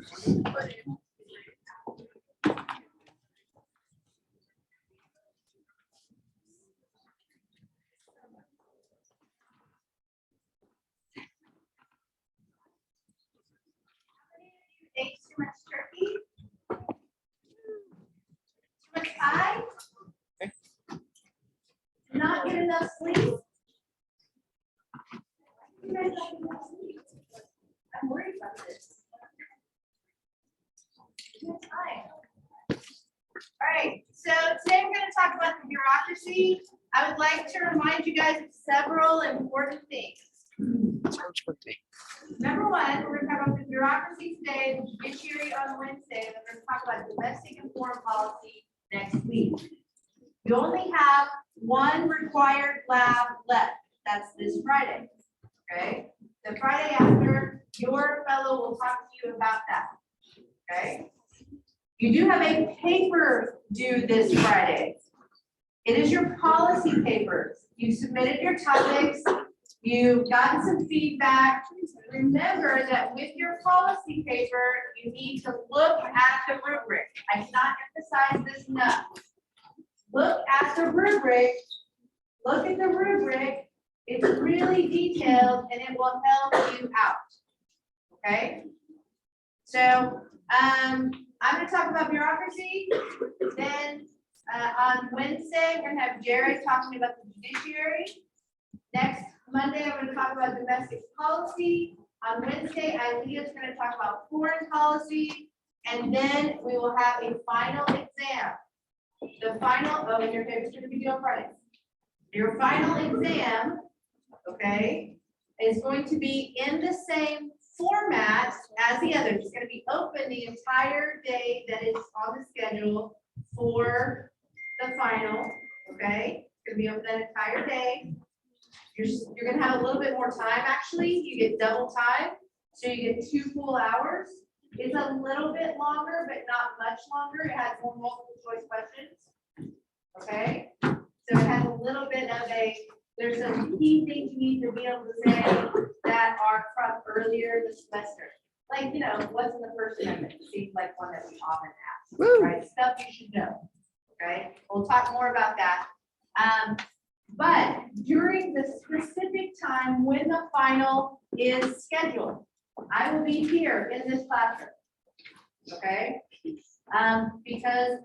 Ate too much turkey? Too much pie? Not get enough sleep? You guys not get enough sleep? I'm worried about this. It's fine. All right, so today we're going to talk about the bureaucracy. I would like to remind you guys of several important things. Number one, we're going to talk about the bureaucracy today, the judiciary on Wednesday, and we're going to talk about domestic and foreign policy next week. You only have one required lab left. That's this Friday. Okay? The Friday after, your fellow will talk to you about that. Okay? You do have a paper due this Friday. It is your policy papers. You submitted your topics. You've gotten some feedback. Remember that with your policy paper, you need to look at the rubric. I cannot emphasize this enough. Look at the rubric. Look at the rubric. It's really detailed and it will help you out. Okay? So I'm going to talk about bureaucracy. Then on Wednesday, we're going to have Jared talking about the judiciary. Next Monday, I'm going to talk about domestic policy. On Wednesday, Ilea's going to talk about foreign policy. And then we will have a final exam. The final, oh, and your paper's going to be due on Friday. Your final exam, okay, is going to be in the same format as the others. It's going to be open the entire day that is on the schedule for the final, okay? It's going to be open that entire day. You're going to have a little bit more time, actually. You get double time, so you get 2 full hours. It's a little bit longer, but not much longer. It has more multiple choice questions, okay? So it has a little bit of there's some key things you need to be able to say that are from earlier this semester. Like, you know, what's in the First Amendment? It seems like one that we often ask, right? Stuff you should know, okay? We'll talk more about that. But during the specific time when the final is scheduled, I will be here in this classroom, okay? Because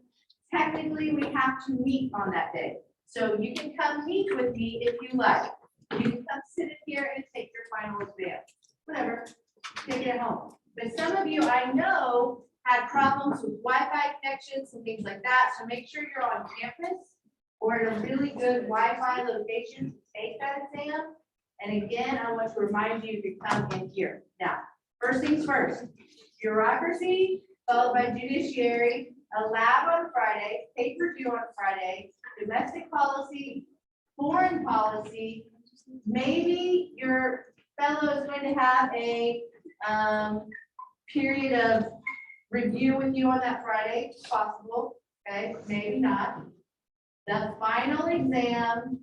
technically we have to meet on that day. So you can come meet with me if you like. You can come sit in here and take your final exam. Whatever, take it home. But some of you I know had problems with Wi-Fi connections and things like that. So make sure you're on campus or at a really good Wi-Fi location to take that exam. And again, I want to remind you to come in here. Now, first things first, bureaucracy, followed by judiciary, a lab on Friday, paper due on Friday, domestic policy, foreign policy. Maybe your fellow is going to have a period of review with you on that Friday, it's possible, okay, maybe not. The final exam,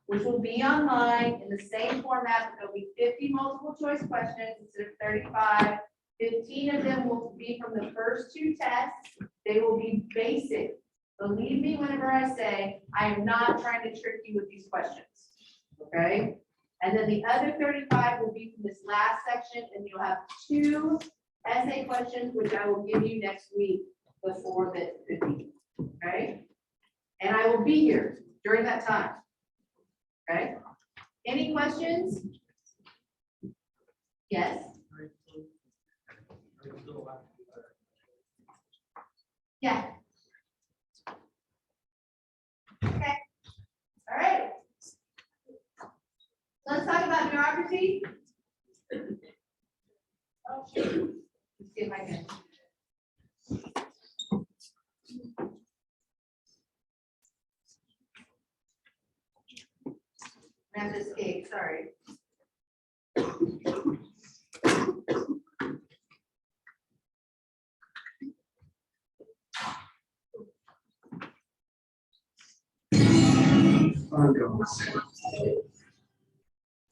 which will be online in the same format, there'll be 50 multiple choice questions instead of 35. 15 of them will be from the first 2 tests. They will be basic. Believe me whenever I say, I am not trying to trick you with these questions, okay? And then the other 35 will be from this last section, and you'll have 2 essay questions, which I will give you next week before the 50, okay? And I will be here during that time, okay? Any questions? Yes? Yeah. Okay. All right. Let's talk about bureaucracy. Oh, shoot. Let's see if I can. I have to escape, sorry.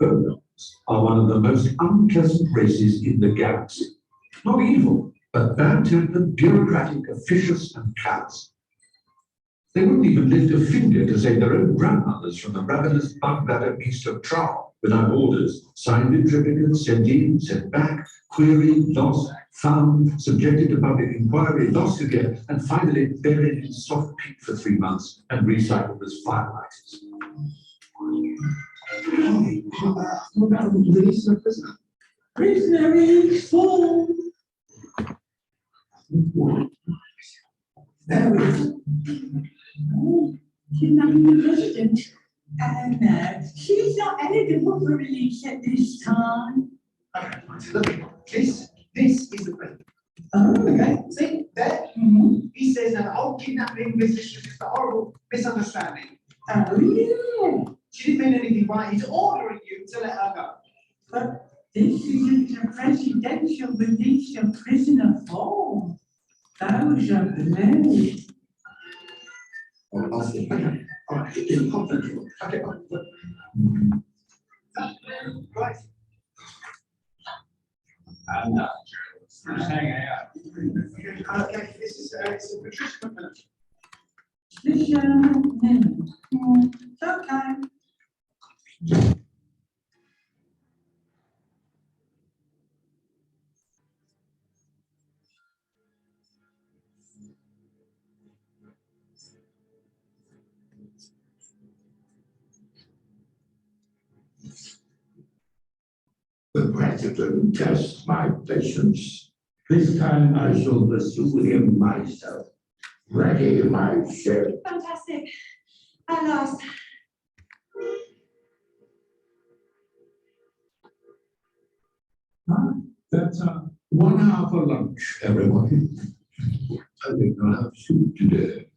Phonons are one of the most unpleasant races in the galaxy. Not evil, but bad-tempered, bureaucratic officials and cows. They wouldn't even lift a finger to save their own grandmothers from the ravenous bug-batter beast of trial without orders, signed in triplicate, sent in, sent back, queried, lost, found, subjected to public inquiry, lost again, and finally buried in soft peat for 3 months and recycled as firelighters. What about the release of prisoner? Prisoner is full. There it is. Oh, kidnapping the president. And she's not eligible for release at this time. Okay, look, this is the thing. Oh, Okay, see, there, he says that the whole kidnapping business is just a horrible misunderstanding. oh, yeah. She didn't mean anything by it. He's ordering you to let her go. But this isn't a presidential release of prisoner form. Those are blurred. Oh, I'll see. Okay. All right. It's confidential. Okay. Right. I'm not sure. Just hanging out. Okay, this is it's a Patricia McMillan. It's okay. The president tests my patience. This time I shall pursue him myself. Ready, my ship. Fantastic. I lost. That's 1 hour for lunch, everyone. I think I'll have soup today.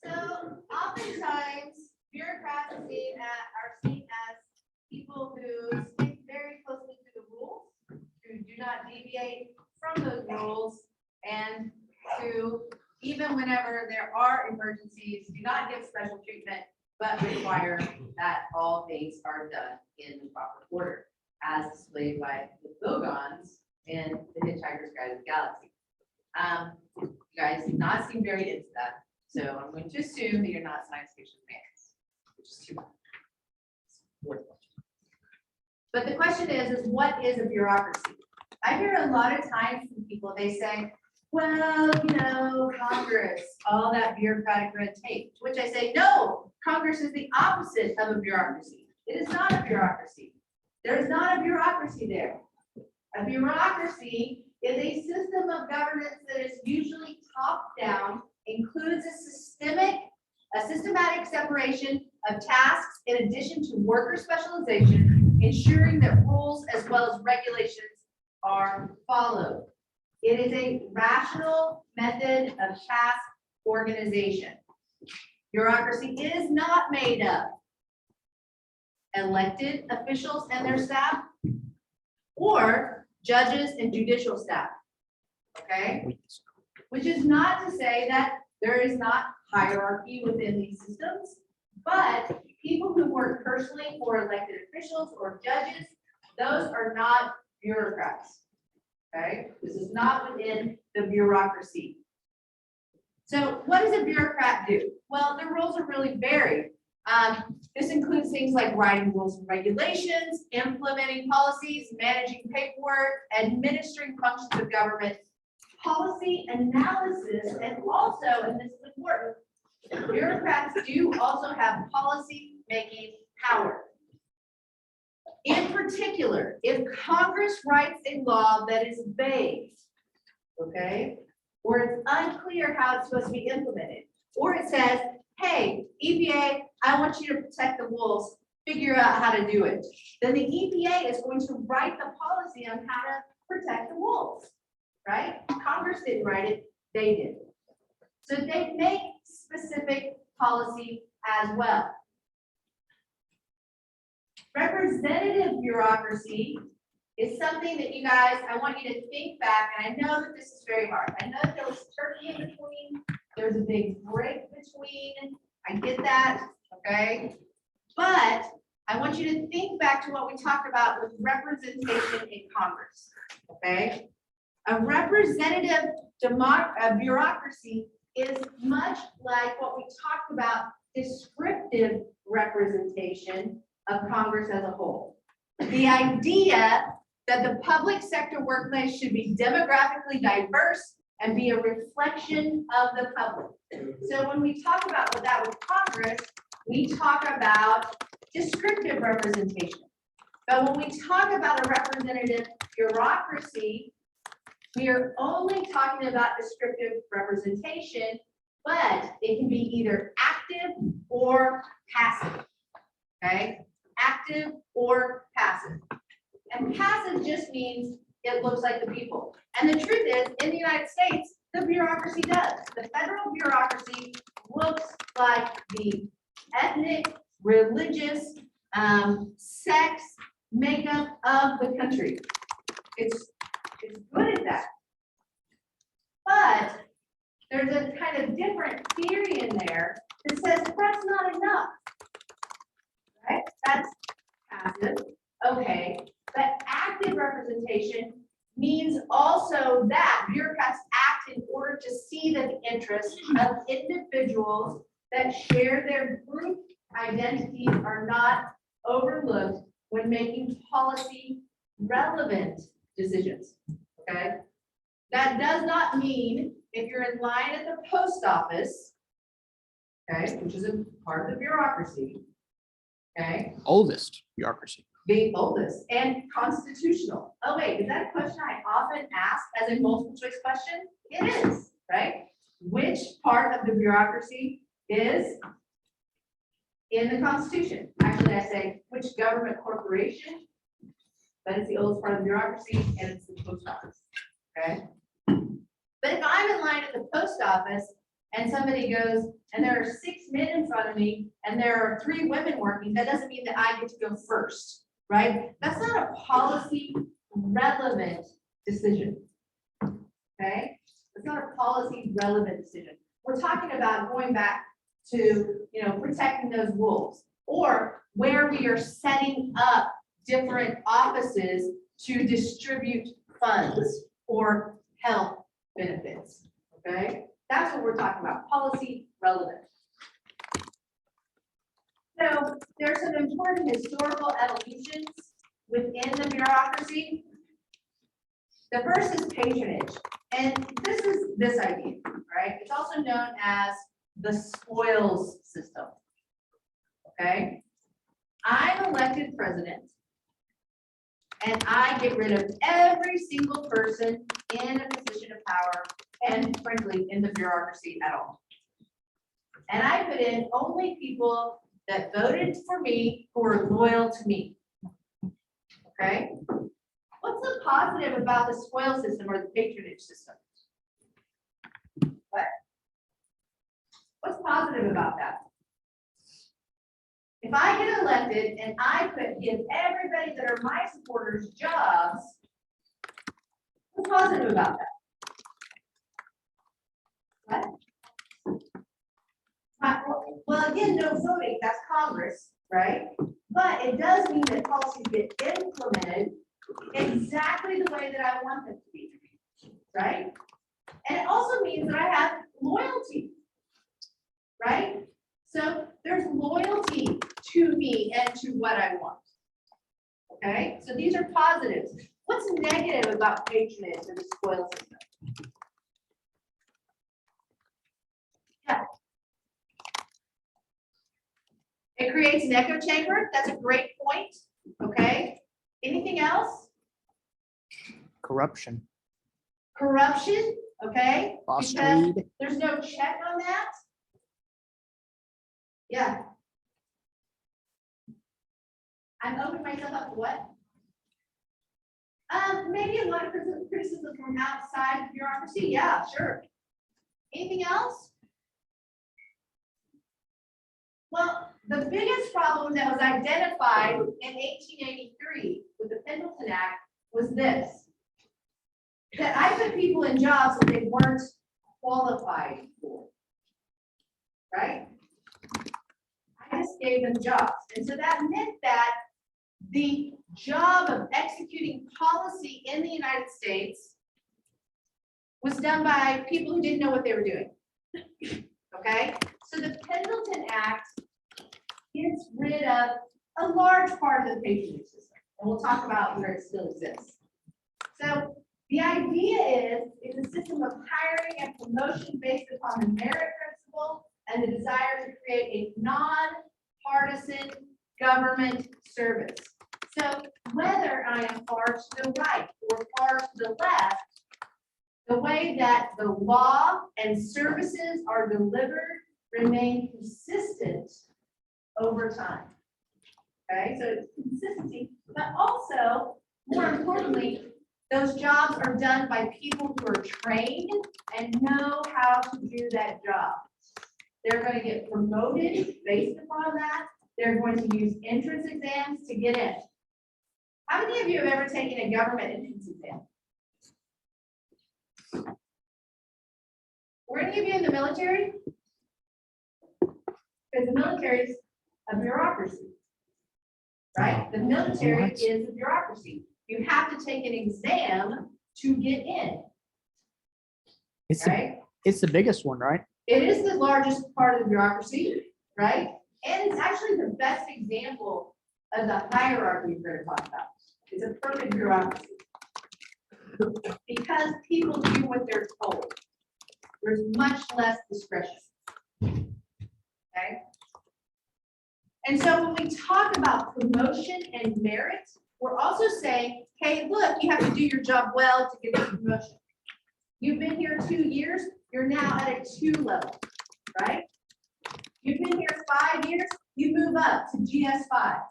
So oftentimes bureaucrats are seen as people who stick very closely to the rules, who do not deviate from those rules, and who, even whenever there are emergencies, do not give special treatment, but require that all things are done in the proper order, as displayed by the Bogons in The Hitchhiker's Guide to the Galaxy. You guys do not seem very into that, so I'm going to assume that you're not science fiction fans, which is too bad. But the question is what is a bureaucracy? I hear a lot of times from people, they say, well, Congress, all that bureaucratic red tape, to which I say, no, Congress is the opposite of a bureaucracy. It is not a bureaucracy. There is not a bureaucracy there. A bureaucracy is a system of governance that is usually top-down, includes a systematic separation of tasks in addition to worker specialization, ensuring that rules as well as regulations are followed. It is a rational method of task organization. Bureaucracy is not made of elected officials and their staff or judges and judicial staff, okay? Which is not to say that there is not hierarchy within these systems, but people who work personally for elected officials or judges, those are not bureaucrats, okay? This is not within the bureaucracy. So what does a bureaucrat do? Well, their roles are really varied. This includes things like writing rules and regulations, implementing policies, managing paperwork, administering functions of government, policy analysis, and also, and this is important, bureaucrats do also have policy-making power. In particular, if Congress writes a law that is vague, okay, or it's unclear how it's supposed to be implemented, or it says, hey, EPA, I want you to protect the wolves, figure out how to do it. Then the EPA is going to write the policy on how to protect the wolves, right? Congress didn't write it, they did. So they make specific policy as well. Representative bureaucracy is something that you guys, I want you to think back, and I know that this is very hard. I know that there was Turkey in between, there's a big break between, I get that, okay? But I want you to think back to what we talked about with representation in Congress. okay? A representative bureaucracy is much like what we talked about, descriptive representation of Congress as a whole. The idea that the public sector workplace should be demographically diverse and be a reflection of the public. So when we talk about that with Congress, we talk about descriptive representation. But when we talk about a representative bureaucracy, we are only talking about descriptive representation, but it can be either active or passive, okay? Active or passive. And passive just means it looks like the people. And the truth is, in the United States, the bureaucracy does. The federal bureaucracy looks like the ethnic, religious, sex makeup of the country. It's good at that. But there's a kind of different theory in there that says that's not enough. Right? That's passive. Okay. But active representation means also that bureaucrats act in order to see that the interests of individuals that share their group identities are not overlooked when making policy relevant decisions. Okay. That does not mean if you're in line at the post office, okay, which is a part of the bureaucracy, okay, Oldest bureaucracy. the oldest and constitutional. Oh wait, is that a question I often ask as a multiple choice question? It is, right? Which part of the bureaucracy is in the Constitution? Actually, I say which government corporation, but it's the oldest part of the bureaucracy and it's the post office, okay? But if I'm in line at the post office and somebody goes, and there are 6 men in front of me and there are 3 women working, that doesn't mean that I get to go first, right? That's not a policy relevant decision, okay? It's not a policy relevant decision. We're talking about going back to, protecting those wolves, or where we are setting up different offices to distribute funds or health benefits, okay? That's what we're talking about, policy relevant. So there's some important historical evolutions within the bureaucracy. The first is patronage, and this is this idea, right? It's also known as the spoils system, okay? I'm elected president, and I get rid of every single person in a position of power and frankly, in the bureaucracy at all. And I put in only people that voted for me who are loyal to me. Okay? What's the positive about the spoil system or the patronage system? What? What's positive about that? If I get elected and I give everybody that are my supporters jobs, what's positive about that? What? Well, again, no voting, that's Congress, right? But it does mean that policies get implemented exactly the way that I want them to be, right? And it also means that I have loyalty, right? So there's loyalty to me and to what I want. Okay, so these are positives. What's negative about patronage or the spoil system? Yeah. It creates an echo chamber. That's a great point. Okay. Anything else? Corruption. Corruption. Okay. Boss Because greed. there's no check on that. Yeah. I'm opening myself up to what? Maybe a lot of criticism from outside the bureaucracy. Yeah, sure. Anything else? Well, the biggest problem that was identified in 1883 with the Pendleton Act was this: that I put people in jobs that they weren't qualified for. Right? I just gave them jobs. And so that meant that the job of executing policy in the United States was done by people who didn't know what they were doing. Okay, so the Pendleton Act gets rid of a large part of the patronage system, and we'll talk about where it still exists. So the idea is it's a system of hiring and promotion based upon the merit principle and the desire to create a non-partisan government service. So whether I am far to the right or far to the left, the way that the law and services are delivered remain consistent over time. Okay, so it's consistency, but also, more importantly, those jobs are done by people who are trained and know how to do that job. They're going to get promoted based upon that. They're going to use entrance exams to get in. How many of you have ever taken a government entrance exam? Were any of you in the military? Because the military is a bureaucracy, right? The military is a bureaucracy. You have to take an exam to get in, It's right? it's the biggest one, right? It is the largest part of the bureaucracy, right? And it's actually the best example of the hierarchy we're going to talk about. It's a perfect bureaucracy. Because people do what they're told. There's much less discretion. Okay? And so when we talk about promotion and merit, we're also saying, hey, look, you have to do your job well to get the promotion. You've been here 2 years, you're now at a 2 level, right? You've been here 5 years, you move up to GS5,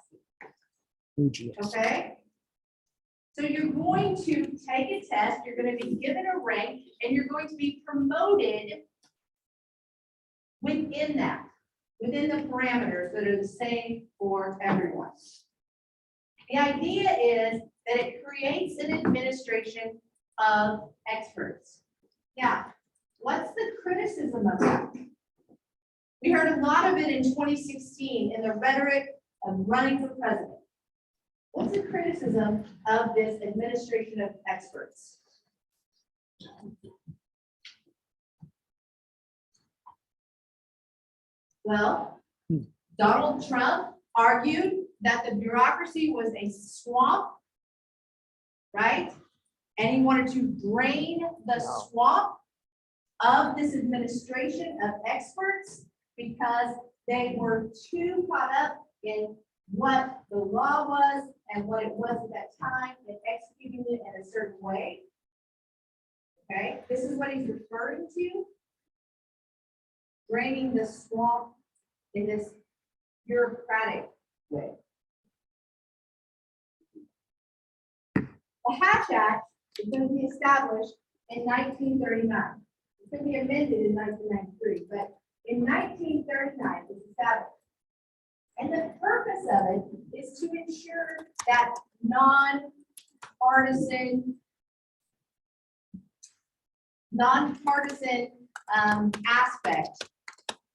OGS. okay? So you're going to take a test, you're going to be given a rank, and you're going to be promoted within that, within the parameters that are the same for everyone. The idea is that it creates an administration of experts. Now, what's the criticism of that? We heard a lot of it in 2016 in the rhetoric of running for president. What's the criticism of this administration of experts? Well, Donald Trump argued that the bureaucracy was a swamp, right? And he wanted to drain the swamp of this administration of experts because they were too caught up in what the law was and what it was at that time and executing it in a certain way. Okay, this is what he's referring to. Draining the swamp in this bureaucratic way. The Hatch Act is going to be established in 1939. It's going to be amended in 1993, but in 1939 it's established. And the purpose of it is to ensure that nonpartisan aspect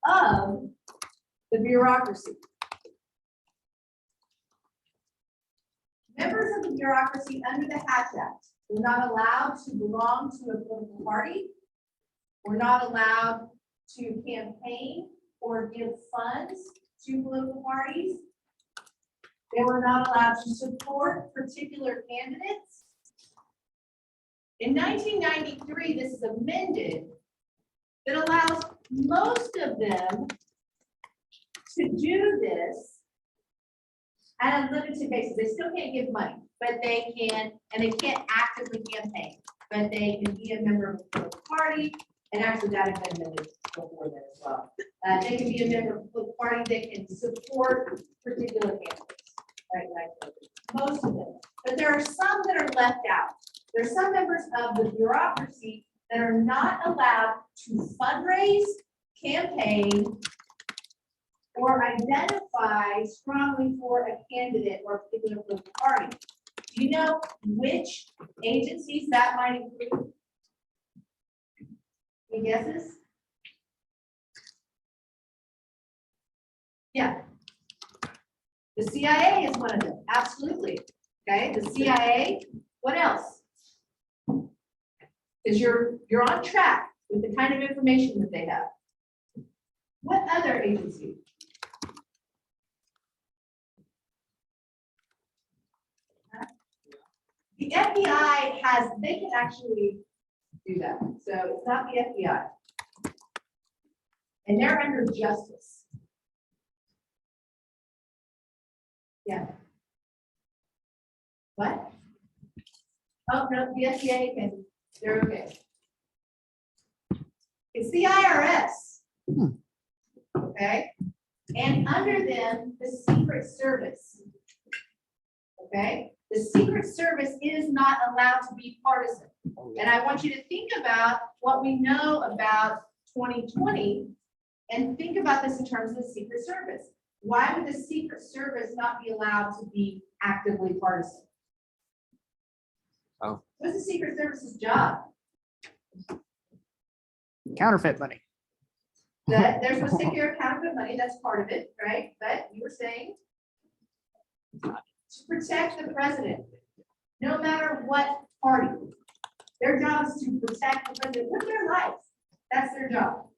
of the bureaucracy. Members of the bureaucracy under the Hatch Act were not allowed to belong to a political party, were not allowed to campaign or give funds to political parties. They were not allowed to support particular candidates. In 1993, this is amended that allows most of them to do this at a limited basis. They still can't give money, but they can, and they can't actively campaign, but they can be a member of a political party. And actually that had been amended before that as well. They can be a member of a political party, they can support particular candidates, right? Most of them. But there are some that are left out. There are some members of the bureaucracy that are not allowed to fundraise, campaign, or identify strongly for a candidate or a particular political party. Do you know which agencies that might include? Any guesses? Yeah. The CIA is one of them, absolutely. Okay, the CIA, what else? Because you're on track with the kind of information that they have. What other agency? Huh? The FBI they can actually do that. So it's not the FBI. And they're under justice. Yeah. What? Oh, no, the FDA can, they're okay. It's the IRS. Okay? And under them, the Secret Service. Okay? The Secret Service is not allowed to be partisan. And I want you to think about what we know about 2020 and think about this in terms of the Secret Service. Why would the Secret Service not be allowed to be actively partisan? Oh. What's the Secret Service's job? Counterfeit money. That they're supposed to take care of counterfeit money, that's part of it, right? But you were saying to protect the president, no matter what party. Their job is to protect the president with their life. That's their job.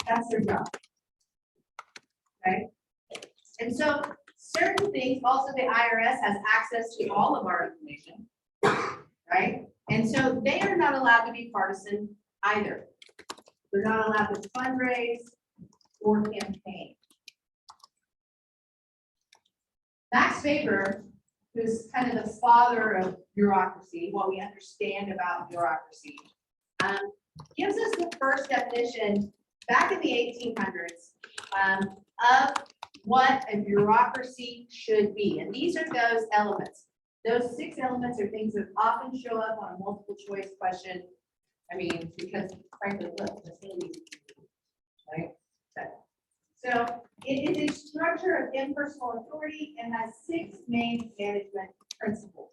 That's their job. Right? And so certain things, also the IRS has access to all of our information, right? And so they are not allowed to be partisan either. They're not allowed to fundraise or campaign. Max Weber, who's kind of the father of bureaucracy, what we understand about bureaucracy, gives us the first definition back in the 1800s of what a bureaucracy should be. And these are those elements. Those 6 elements are things that often show up on a multiple choice question. I mean, because frankly, look, that's really easy, right? So it is a structure of impersonal authority and has 6 main management principles,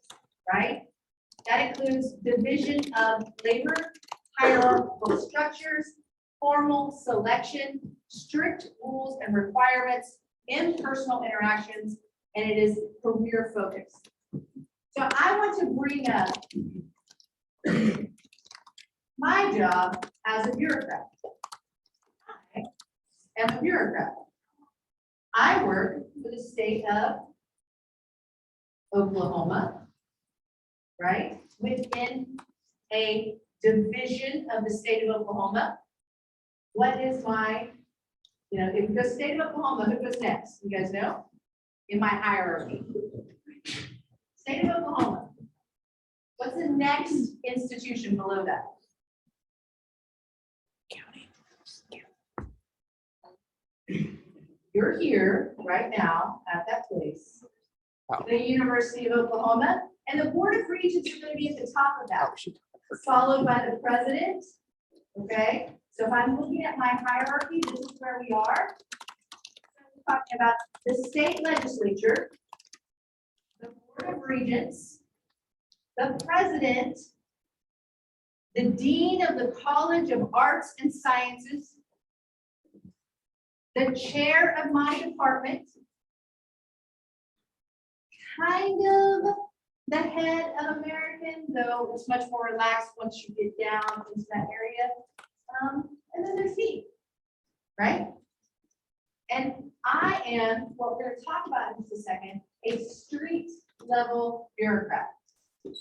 right? That includes division of labor, hierarchical structures, formal selection, strict rules and requirements, impersonal interactions, and it is career focused. So I want to bring up my job as a bureaucrat. I am a bureaucrat. I work for the state of Oklahoma, right? Within a division of the state of Oklahoma. What is my, if we go state of Oklahoma, who goes next? You guys know? In my hierarchy. State of Oklahoma. What's the next institution below that? You're here right now at that place. Oh. The University of Oklahoma, and the Board of Regents are going to be at the top of that, followed by the president. Okay, so if I'm looking at my hierarchy, this is where we are. We're talking about the state legislature, the Board of Regents, the president, the dean of the College of Arts and Sciences, the chair of my department, kind of the head of American, though it's much more relaxed once you get down into that area. And then there's me, right? And I am, what we're going to talk about in just a second, a street level bureaucrat,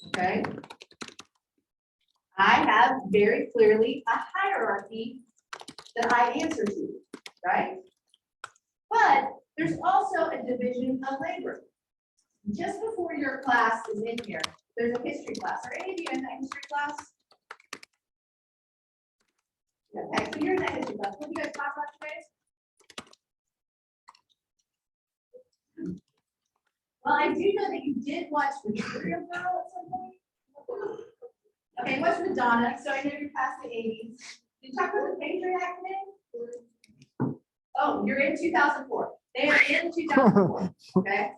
okay? I have very clearly a hierarchy that I answer to, right? But there's also a division of labor. Just before your class is in here, there's a history class. Are any of you in that history class? Okay, so you're in that history class. What do you guys talk about today? Well, I do know that you did watch Material Girl at some point. Okay, watch Madonna, so I know you're past the 80s. Did you talk about the Patriot Act today? Oh, you're in 2004. They are in 2004, okay?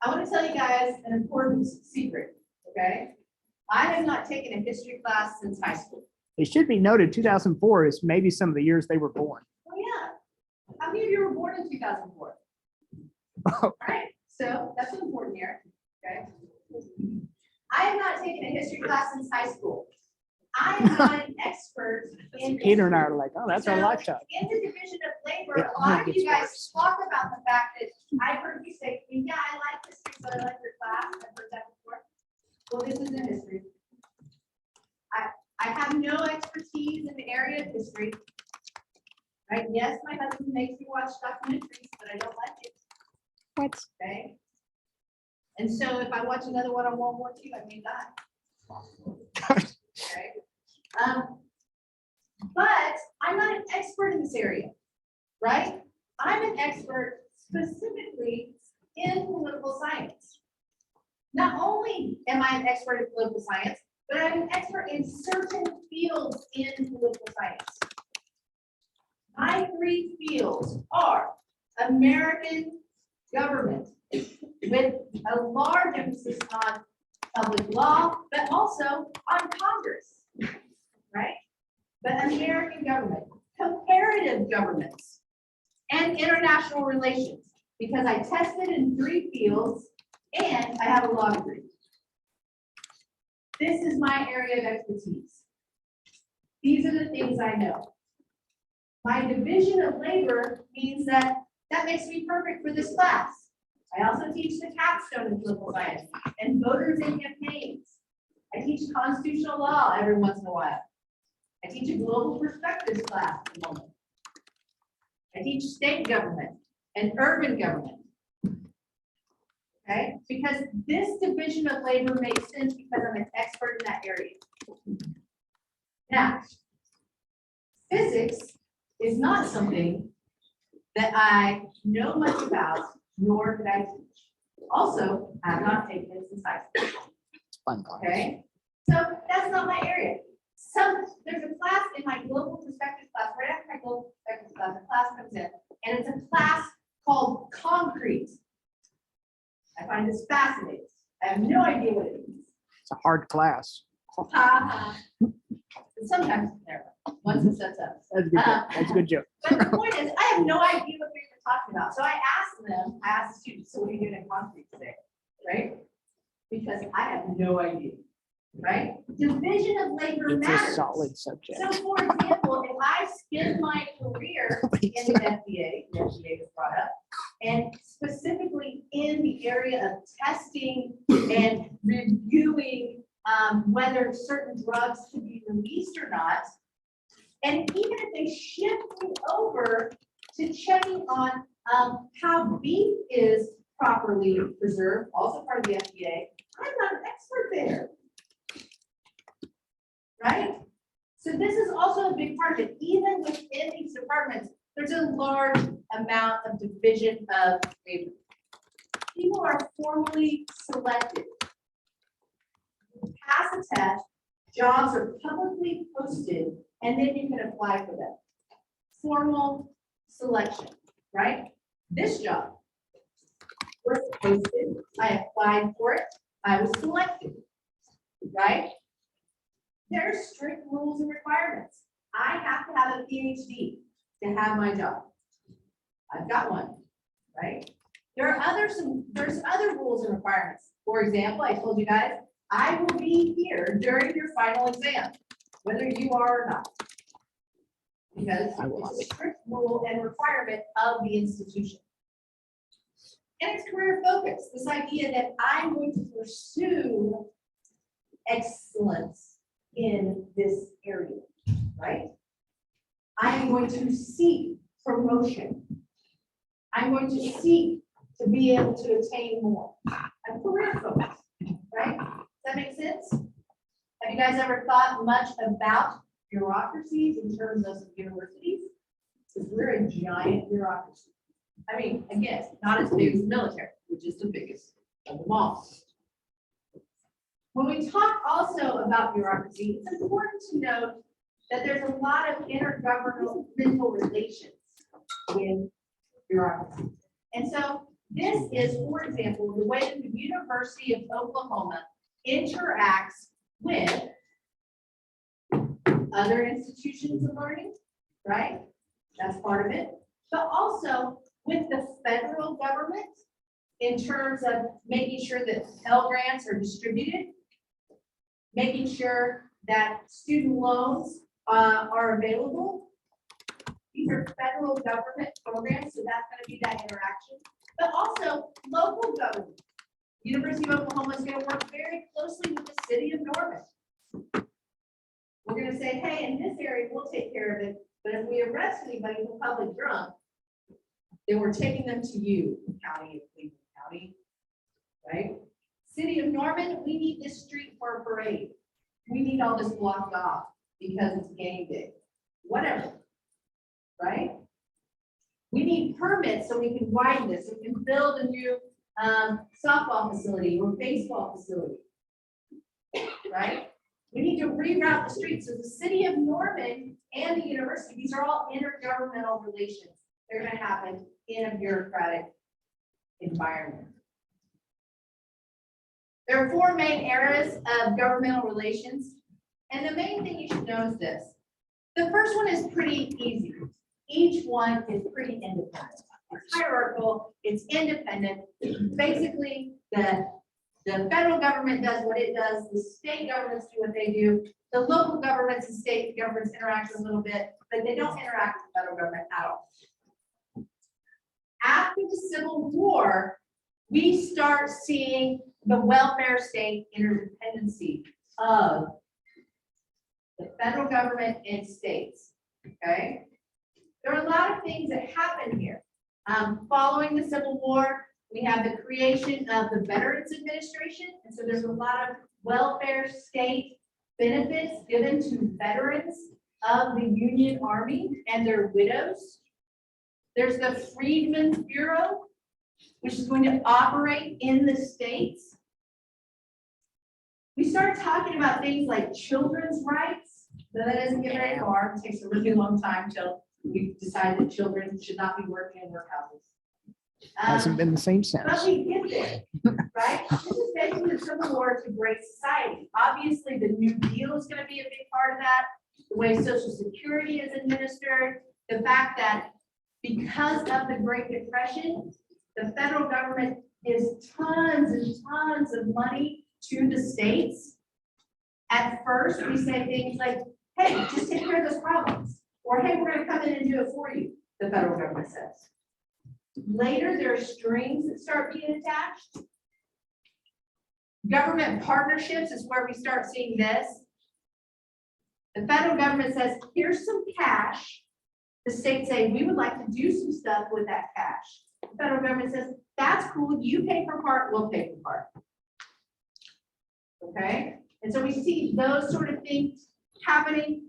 I want to tell you guys an important secret, okay? I have not taken a history class since high school. It should be noted 2004 is maybe some of the years they were born. Oh, yeah. How many of you were born in 2004? All right, so that's an important year, okay? I have not taken a history class since high school. I am not an expert in. Peter and I are like, oh, that's our So, lifetime. In the division of labor, It a lot only of you gets guys worse. talk about the fact that I've heard you say, yeah, I like history, so I like your class. I've heard that before. Well, this isn't history. I have no expertise in the area of history. Right? Yes, my husband makes me watch documentaries, but I don't like it. What? Okay? And so if I watch another one on World War II, I may die. Okay? But I'm not an expert in this area, right? I'm an expert specifically in political science. Not only am I an expert in political science, but I'm an expert in certain fields in political science. My 3 fields are American government, with a large emphasis on public law, but also on Congress, right? But American government, comparative governments, and international relations, because I tested in 3 fields and I have a law degree. This is my area of expertise. These are the things I know. My division of labor means that makes me perfect for this class. I also teach the capstone in political science and voters and campaigns. I teach constitutional law every once in a while. I teach a global perspectives class at the moment. I teach state government and urban government. Okay, because this division of labor makes sense because I'm an expert in that area. Now, physics is not something that I know much about, nor did I teach. Also, I have not taken it since high school. Fun class. Okay, so that's not my area. There's a class in my global perspectives class, right after my global perspectives class, a class comes in, and it's a class called concrete. I find this fascinating. I have no idea what it means. It's a hard class. Sometimes it's there, once it sets up. That's a good joke. That's a good joke. But the point is, I have no idea what they're talking about. So I asked the students, so what are you doing in concrete today? Right? Because I have no idea. Right? Division of labor It's a matters. solid subject. So for example, if I spend my career in the FDA was brought up, and specifically in the area of testing and reviewing whether certain drugs can be released or not, and even if they shift me over to checking on how beef is properly preserved, also part of the FDA, I'm not an expert there. Right? So this is also a big part of it. Even within these departments, there's a large amount of division of labor. People are formally selected. Pass a test, jobs are publicly posted, and then you can apply for them. Formal selection, right? This job was posted, I applied for it, I was selected, right? There are strict rules and requirements. I have to have a PhD to have my job. I've got one, right? There's other rules and requirements. For example, I told you guys, I will be here during your final exam, whether you are or not. Because it's a strict rule and requirement of the institution. And it's career focused, this idea that I'm going to pursue excellence in this area, right? I am going to seek promotion. I'm going to seek to be able to attain more. I'm career focused, right? Does that make sense? Have you guys ever thought much about bureaucracies in terms of universities? Because we're a giant bureaucracy. I mean, again, not as big as the military, which is the biggest of them all. When we talk also about bureaucracy, it's important to note that there's a lot of intergovernmental relations with bureaucracy. And so this is, for example, the way that the University of Oklahoma interacts with other institutions of learning, right? That's part of it. But also with the federal government in terms of making sure that Pell Grants are distributed, making sure that student loans are available. These are federal government programs, so that's going to be that interaction. But also local government. University of Oklahoma is going to work very closely with the city of Norman. We're going to say, hey, in this area, we'll take care of it. But if we arrest anybody for public drunk, then we're taking them to you, County of Cleveland County, right? City of Norman, we need this street for a parade. We need all this blocked off because it's game day, whatever, right? We need permits so we can widen this. We can build a new softball facility or baseball facility, right? We need to reroute the streets. So the city of Norman and the university, these are all intergovernmental relations. They're going to happen in a bureaucratic environment. There are four main areas of governmental relations. And the main thing you should know is this. The first one is pretty easy. Each one is pretty independent. It's hierarchical, it's independent. Basically, the federal government does what it does, the state governments do what they do, the local governments and state governments interact a little bit, but they don't interact with the federal government at all. After the Civil War, we start seeing the welfare state interdependency of the federal government and states, okay? There are a lot of things that happen here. Following the Civil War, we have the creation of the Veterans Administration, and so there's a lot of welfare state benefits given to veterans of the Union Army and their widows. There's the Freedmen's Bureau, which is going to operate in the states. We start talking about things like children's rights, but that doesn't get very far. It takes a really long time till we decide that children should not be working in workhouses. Hasn't been the same since. But we get there, right? This is basically the Civil War to great society. Obviously, the New Deal is going to be a big part of that. The way Social Security is administered, the fact that because of the Great Depression, the federal government gives tons and tons of money to the states. At first, we say things like, hey, just take care of those problems. Or, hey, we're going to come in and do it for you, the federal government says. Later, there are strings that start being attached. Government partnerships is where we start seeing this. The federal government says, here's some cash. The states say, we would like to do some stuff with that cash. The federal government says, that's cool. You pay for part, we'll pay for part. Okay? And so we see those sort of things happening.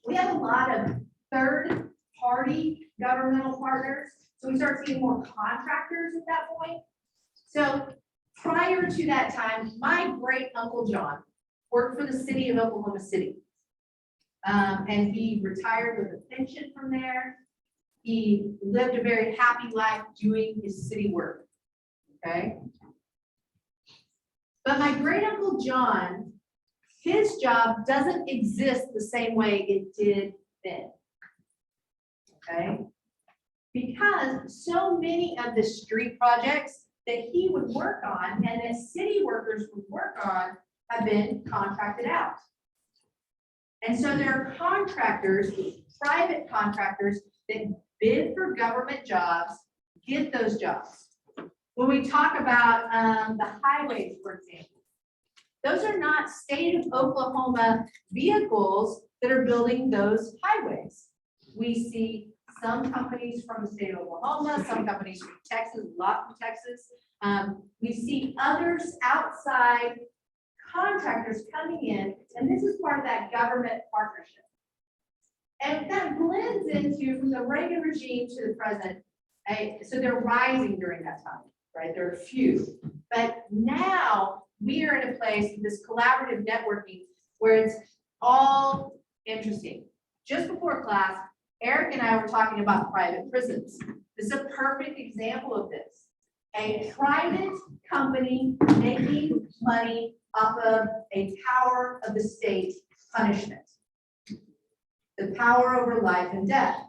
We have a lot of third-party governmental partners. So we start seeing more contractors at that point. So prior to that time, my great uncle John worked for the city of Oklahoma City. And he retired with a pension from there. He lived a very happy life doing his city work. Okay. But my great uncle John, his job doesn't exist the same way it did then. Okay. Because so many of the street projects that he would work on and that city workers would work on have been contracted out. And so there are contractors, private contractors that bid for government jobs, get those jobs. When we talk about the highways, for example, those are not state of Oklahoma vehicles that are building those highways. We see some companies from the state of Oklahoma, some companies from Texas, a lot from Texas. We see others outside contractors coming in, and this is part of that government partnership. And that blends into from the Reagan regime to the present. So they're rising during that time, right? There are a few, but now we are in a place with this collaborative networking where it's all interesting. Just before class, Eric and I were talking about private prisons. This is a perfect example of this. A private company making money off of a power of the state punishment. The power over life and death.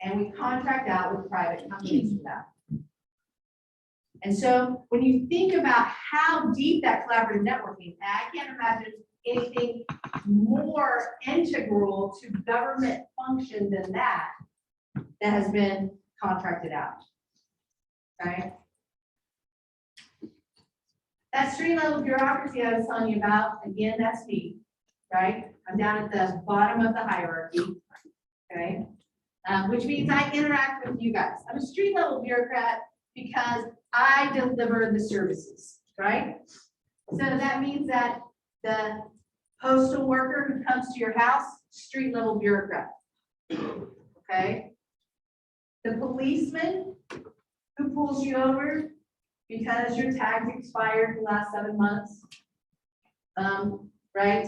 And we contract out with private companies for that. And so when you think about how deep that collaborative networking, I can't imagine anything more integral to government function than that has been contracted out. Right? That street level bureaucracy I was telling you about, again, that's me, right? I'm down at the bottom of the hierarchy, okay? Which means I interact with you guys. I'm a street level bureaucrat because I deliver the services, right? So that means that the postal worker who comes to your house, street level bureaucrat, okay? The policeman who pulls you over because your tag's expired in the last 7 months, right?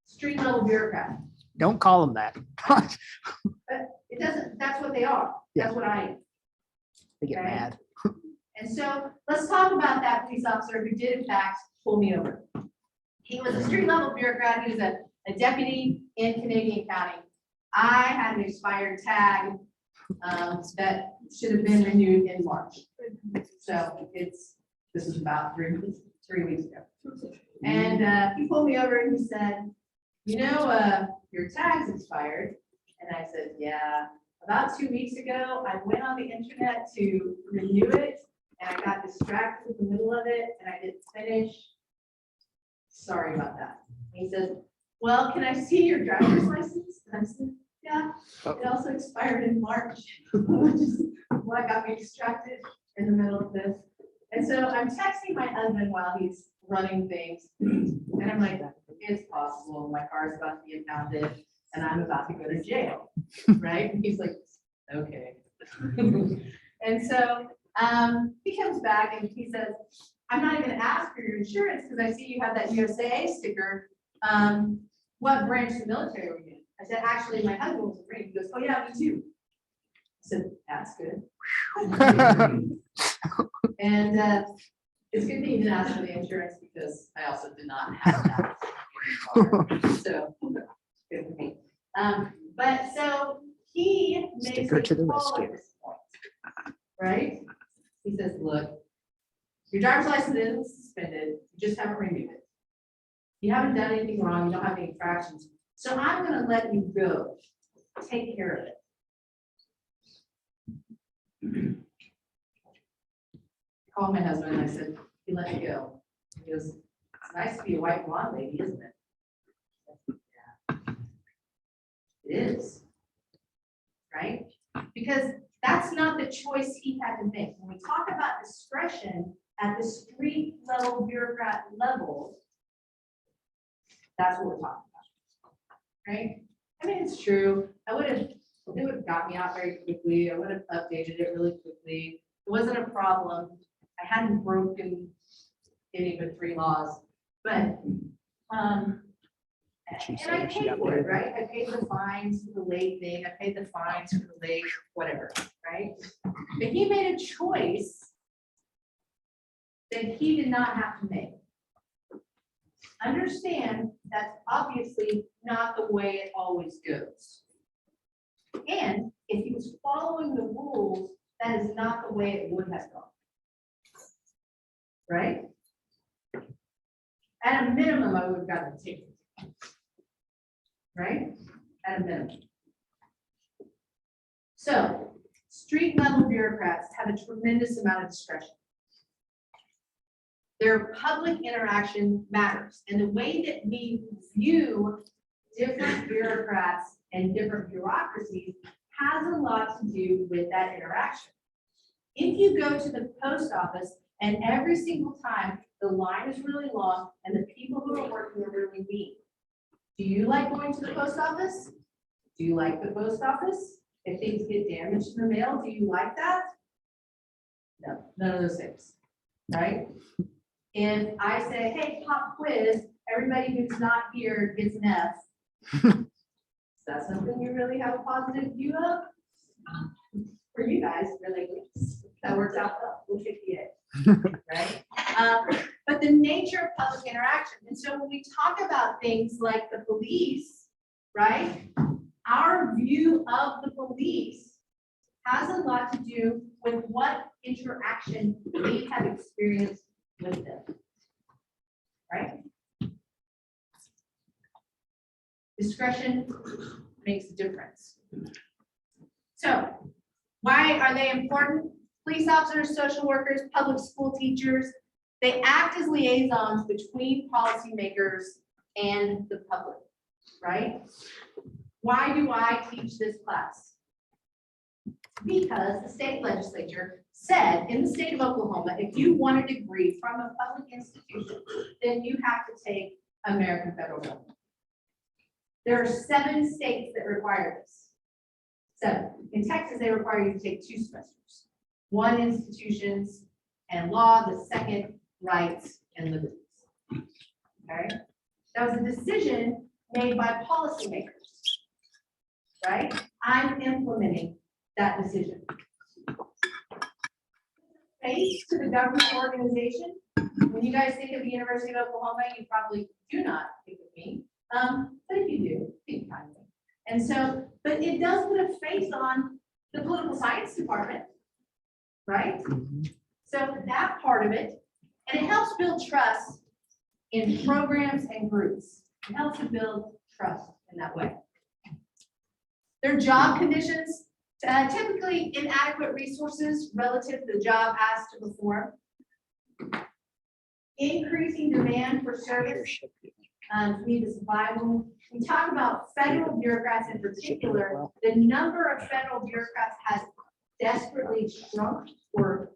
Street level bureaucrat. Don't call them that. But it doesn't, that's what they are. That's what I am. They get Okay. mad. And so let's talk about that police officer who did in fact pull me over. He was a street level bureaucrat. He was a deputy in Canadian County. I had an expired tag that should have been renewed in March. So this is about 3 weeks ago. And he pulled me over and he said, you know, your tag's expired. And I said, yeah, about 2 weeks ago, I went on the internet to renew it and I got distracted in the middle of it and I didn't finish. Sorry about that. He says, well, can I see your driver's license? And I said, yeah, it also expired in March. What got me distracted in the middle of this? And so I'm texting my husband while he's running things. And I'm like, it's possible my car's about to be impounded and I'm about to go to jail, right? And he's like, okay. And so he comes back and he says, I'm not even gonna ask for your insurance because I see you have that USA sticker. What branch of the military were you in? I said, actually, my husband was a Marine. He goes, oh yeah, me too. I said, that's good. And it's good that you didn't ask for the insurance because I also did not have that. So, good for me. But so he makes Sticker to the a call rescue. at this point, right? He says, look, your driver's license isn't suspended, you just haven't renewed it. You haven't done anything wrong, you don't have any infractions. So I'm gonna let you go. Take care of it. I called my husband and I said, he let me go. He goes, it's nice to be a white blonde lady, isn't it? Yeah. It is. Right? Because that's not the choice he had to make. When we talk about discretion at the street level bureaucrat level, that's what we're talking about. Right? I mean, it's true. It would have got me out very quickly. I would have updated it really quickly. It wasn't a problem. I hadn't broken any but 3 laws, but, She and said I she paid got for it, paid. right? I paid the fines for the late thing. I paid the fines for the late, whatever, right? But he made a choice that he did not have to make. Understand that's obviously not the way it always goes. And if he was following the rules, that is not the way it would have gone. Right? At a minimum, I would have gotten a ticket. Right? At a minimum. So, street level bureaucrats have a tremendous amount of discretion. Their public interaction matters, and the way that we view different bureaucrats and different bureaucracies has a lot to do with that interaction. If you go to the post office and every single time the line is really long and the people who are working are really mean, do you like going to the post office? Do you like the post office? If things get damaged in the mail, do you like that? No, none of those things, right? If I say, hey, pop quiz, everybody who's not here gets an F. Is that something you really have a positive view of? For you guys, really, that works out well. We'll kick the A, right? But the nature of public interaction. And so when we talk about things like the police, right? Our view of the police has a lot to do with what interaction we have experienced with them. Right? Discretion makes a difference. So, why are they important? Police officers, social workers, public school teachers, they act as liaisons between policymakers and the public, right? Why do I teach this class? Because the state legislature said in the state of Oklahoma, if you want a degree from a public institution, then you have to take American federal government. There are 7 states that require this. 7. In Texas, they require you to take 2 semesters. 1 institutions and law, the second rights and liberties. Okay, that was a decision made by policymakers. Right? I'm implementing that decision. Face to the government organization. When you guys think of the University of Oklahoma, you probably do not think of me. But if you do, think kindly. And so, but it does put a face on the political science department, right? So that part of it, and it helps build trust in programs and groups. It helps to build trust in that way. Their job conditions, typically inadequate resources relative to the job asked to perform. Increasing demand for service. We need to survival. We talk about federal bureaucrats in particular. The number of federal bureaucrats has desperately shrunk or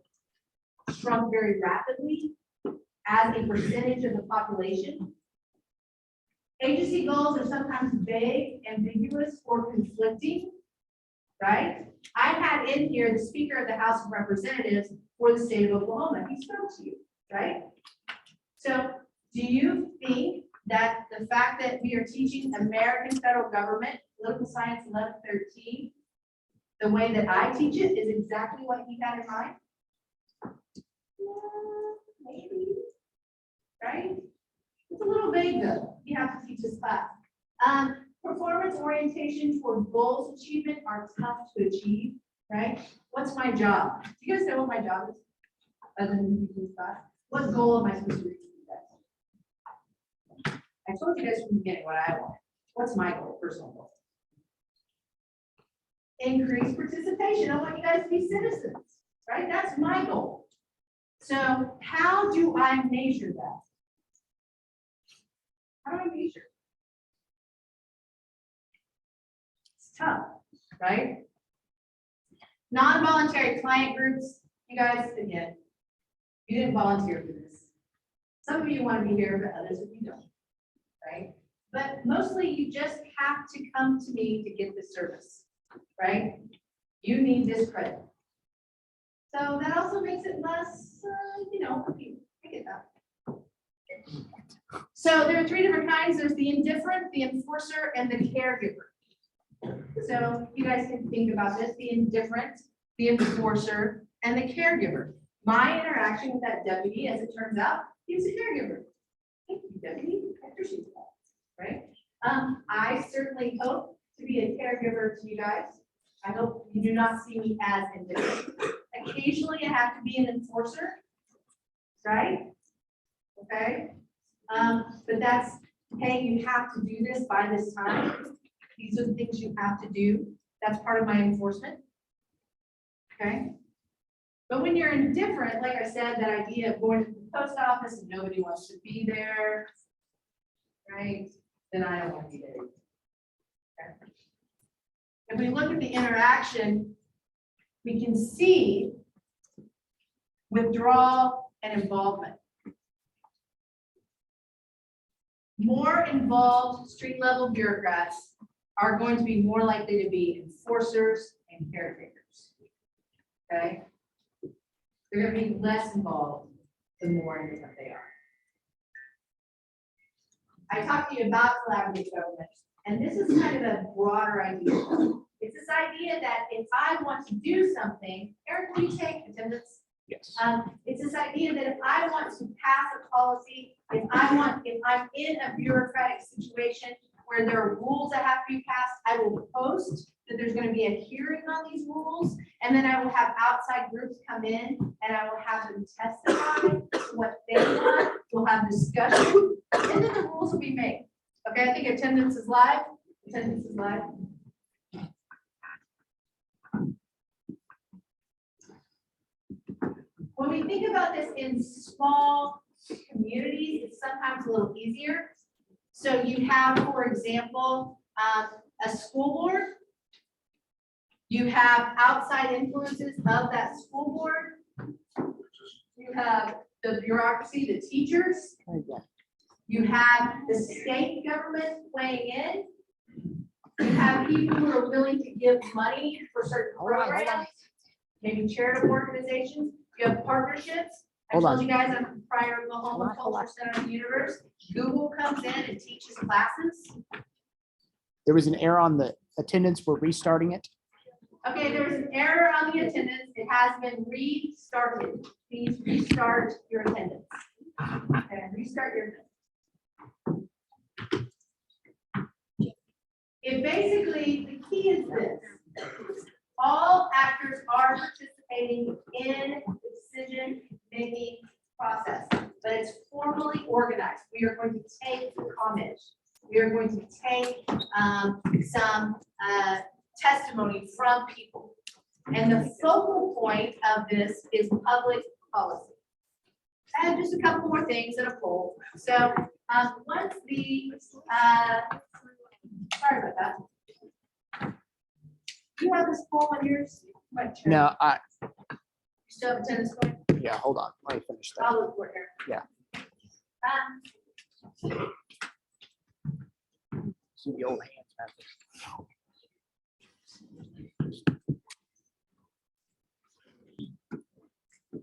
shrunk very rapidly as a percentage of the population. Agency goals are sometimes vague, ambiguous, or conflicting, right? I had in here the Speaker of the House of Representatives for the state of Oklahoma. He spoke to you, right? So do you think that the fact that we are teaching American federal government, political science 1113, the way that I teach it is exactly what he had in mind? Maybe, right? It's a little vague though. You have to teach this class. Performance orientation toward goals achievement are tough to achieve, right? What's my job? Do you guys know what my job is? Other than teaching this class? What goal am I supposed to reach with you guys? I told you guys from the beginning what I want. What's my goal, personal goal? Increase participation. I want you guys to be citizens, right? That's my goal. So how do I measure that? How do I measure? It's tough, right? Non-voluntary client groups. You guys, again, you didn't volunteer for this. Some of you want to be here, but others of you don't, right? But mostly you just have to come to me to get the service, right? You need this credit. So that also makes it less, I get that. So there are 3 different kinds. There's the indifferent, the enforcer, and the caregiver. So you guys can think about this, the indifferent, the enforcer, and the caregiver. My interaction with that deputy, as it turns out, he's a caregiver. Thank you, deputy. I appreciate that, right? I certainly hope to be a caregiver to you guys. I hope you do not see me as indifferent. Occasionally, I have to be an enforcer, right? Okay. But that's, hey, you have to do this by this time. These are the things you have to do. That's part of my enforcement. Okay. But when you're indifferent, like I said, that idea of going to the post office and nobody wants to be there, right? Then I don't want to be there. Okay. If we look at the interaction, we can see withdrawal and involvement. More involved street level bureaucrats are going to be more likely to be enforcers and caretakers. Okay? They're going to be less involved the more indifferent they are. I talked to you about collaborative government, and this is kind of a broader idea. It's this idea that if I want to do something, Eric, will you take attendance? Yes. It's this idea that if I want to pass a policy, if I'm in a bureaucratic situation where there are rules that have to be passed, I will post that there's gonna be a hearing on these rules, and then I will have outside groups come in, and I will have them testify to what they want, we'll have discussion, and then the rules will be made. Okay, I think attendance is live. Attendance is live. When we think about this in small communities, it's sometimes a little easier. So you have, for example, a school board. You have outside influences of that school board. You have the bureaucracy, the teachers. You have the state government weighing in. You have people who are willing to give money for certain programs, maybe charitable organizations. You have partnerships. I Hold told on. you guys I'm the prior of the Oklahoma Cultural Center of the Universe. Google comes in and teaches classes. There was an error on the attendance. We're restarting it. Okay, there was an error on the attendance. It has been restarted. Please restart your attendance. Okay, restart your attendance. It basically, the key is this. All actors are participating in the decision-making process, but it's formally organized. We are going to take the comments. We are going to take some testimony from people. And the focal point of this is public policy. And just a couple more things in a poll. So once the, sorry about that. Do you have this poll on yours? Might check. No, You still have attendance going? yeah, hold on. Let me finish that. I'll look for it here. Yeah. See the old hands method.